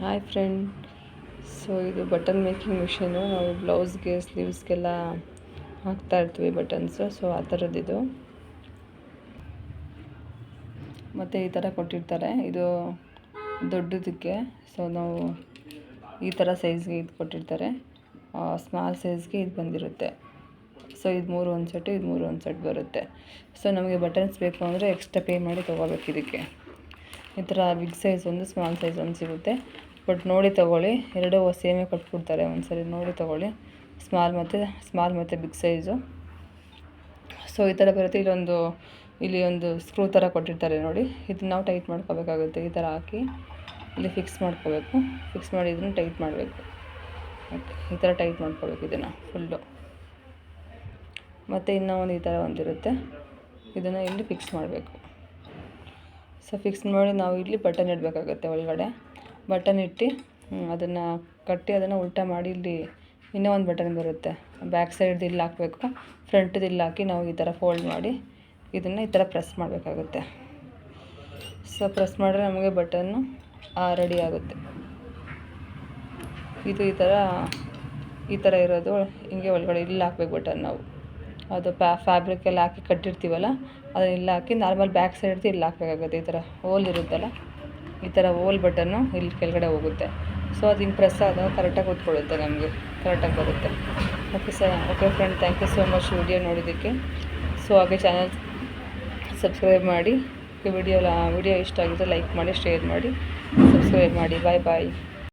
Hi friend. So ಇದು button making machine. ನಾವು ಬ್ಲೌಸ್ಗೆ ಸ್ಲೀವ್ಸ್ಗೆಲ್ಲ ಹಾಕ್ತಾ ಇರ್ತೀವಿ ಬಟನ್ಸು. ಸೊ ಆ ಥರದ್ದಿದು. ಮತ್ತು ಈ ಥರ ಕೊಟ್ಟಿರ್ತಾರೆ. ಇದು ದೊಡ್ಡದಕ್ಕೆ. ಸೊ ನಾವು ಈ ಥರ ಸೈಜ್ಗೆ ಇದು ಕೊಟ್ಟಿರ್ತಾರೆ. ಸ್ಮಾಲ್ ಸೈಜ್ಗೆ ಇದು ಬಂದಿರುತ್ತೆ. ಸೊ ಇದು 3 ಒಂದು ಸೆಟ್ಟು, ಇದು 3 ಒಂದು ಸೆಟ್ ಬರುತ್ತೆ. ಸೊ ನಮಗೆ ಬಟನ್ಸ್ ಬೇಕು ಅಂದರೆ ಎಕ್ಸ್ಟ್ರಾ ಪೇ ಮಾಡಿ ತೊಗೋಬೇಕು. ಇದಕ್ಕೆ ಈ ಥರ ಬಿಗ್ ಸೈಜ್ ಒಂದು, ಸ್ಮಾಲ್ ಸೈಜ್ ಒಂದು ಸಿಗುತ್ತೆ. ಬಟ್ ನೋಡಿ ತೊಗೊಳ್ಳಿ, ಎರಡೂ ಸೇಮೇ ಕೊಟ್ಬಿಡ್ತಾರೆ. ಒಂದು ಸರಿ ನೋಡಿ ತೊಗೊಳ್ಳಿ, ಸ್ಮಾಲ್ ಮತ್ತು ಬಿಗ್ ಸೈಜು. ಸೊ ಈ ಥರ ಬರುತ್ತೆ. ಇಲ್ಲಿ ಒಂದು ಸ್ಕ್ರೂ ಥರ ಕೊಟ್ಟಿರ್ತಾರೆ ನೋಡಿ. ಇದನ್ನ ನಾವು ಟೈಟ್ ಮಾಡ್ಕೋಬೇಕಾಗುತ್ತೆ. ಈ ಥರ ಹಾಕಿ ಇಲ್ಲಿ ಫಿಕ್ಸ್ ಮಾಡ್ಕೋಬೇಕು. ಫಿಕ್ಸ್ ಮಾಡಿ ಇದನ್ನು ಟೈಟ್ ಮಾಡಬೇಕು. ಓಕೆ, ಈ ಥರ ಟೈಟ್ ಮಾಡ್ಕೋಬೇಕು ಇದನ್ನು ಫುಲ್ಲು. ಮತ್ತು ಇನ್ನೂ ಒಂದು ಈ ಥರ ಒಂದಿರುತ್ತೆ. ಇದನ್ನು ಇಲ್ಲಿ ಫಿಕ್ಸ್ ಮಾಡಬೇಕು. ಸೊ ಫಿಕ್ಸ್ ಮಾಡಿ ನಾವು ಇಲ್ಲಿ ಬಟನ್ ಇಡಬೇಕಾಗುತ್ತೆ. ಒಳಗಡೆ ಬಟನ್ ಇಟ್ಟು ಅದನ್ನು ಕಟ್ಟಿ ಅದನ್ನು ಉಲ್ಟಾ ಮಾಡಿ ಇಲ್ಲಿ ಇನ್ನೂ ಒಂದು ಬಟನ್ ಬರುತ್ತೆ. ಬ್ಯಾಕ್ ಸೈಡ್ದು ಇಲ್ಲಿ ಹಾಕಬೇಕು, ಫ್ರಂಟ್ದು ಇಲ್ಲಿ ಹಾಕಿ ನಾವು ಈ ಥರ ಫೋಲ್ಡ್ ಮಾಡಿ ಇದನ್ನು ಈ ಥರ ಪ್ರೆಸ್ ಮಾಡಬೇಕಾಗುತ್ತೆ. ಸೊ ಪ್ರೆಸ್ ಮಾಡಿದ್ರೆ ನಮಗೆ ಬಟನ್ನು ರೆಡಿ ಆಗುತ್ತೆ. ಇದು ಈ ಥರ ಇರೋದು ಹಿಂಗೆ ಒಳಗಡೆ ಇಲ್ಲಿ ಹಾಕ್ಬೇಕು ಬಟನ್. ನಾವು ಅದು ಫ್ಯಾಬ್ರಿಕೆಲ್ಲ ಹಾಕಿ ಕಟ್ಟಿರ್ತೀವಲ್ಲ, ಅದನ್ನ ಇಲ್ಲಿ ಹಾಕಿ ನಾರ್ಮಲ್ ಬ್ಯಾಕ್ ಸೈಡ್ದು ಇಲ್ಲಿ ಹಾಕಬೇಕಾಗುತ್ತೆ. ಈ ಥರ ಹೋಲ್ ಇರುತ್ತಲ್ಲ, ಈ ಥರ ಹೋಲ್ ಬಟನ್ನು ಇಲ್ಲಿ ಕೆಳಗಡೆ ಹೋಗುತ್ತೆ. ಸೊ ಅದು ಹಿಂಗೆ ಪ್ರೆಸ್ ಆದಾಗ ಕರೆಕ್ಟಾಗಿ ಕೂತ್ಕೊಳ್ಳುತ್ತೆ, ನಮಗೆ ಕರೆಕ್ಟಾಗಿ ಬರುತ್ತೆ. Okay friend, thank you so much video ನೋಡಿದ್ದಕ್ಕೆ. ಸೊ ಹಾಗೆ ಚಾನಲ್ ಸಬ್ಸ್ಕ್ರೈಬ್ ಮಾಡಿ. ವಿಡಿಯೋ ಇಷ್ಟ ಆಗಿದ್ರೆ ಲೈಕ್ ಮಾಡಿ, ಶೇರ್ ಮಾಡಿ, ಸಬ್ಸ್ಕ್ರೈಬ್ ಮಾಡಿ. ಬಾಯ್.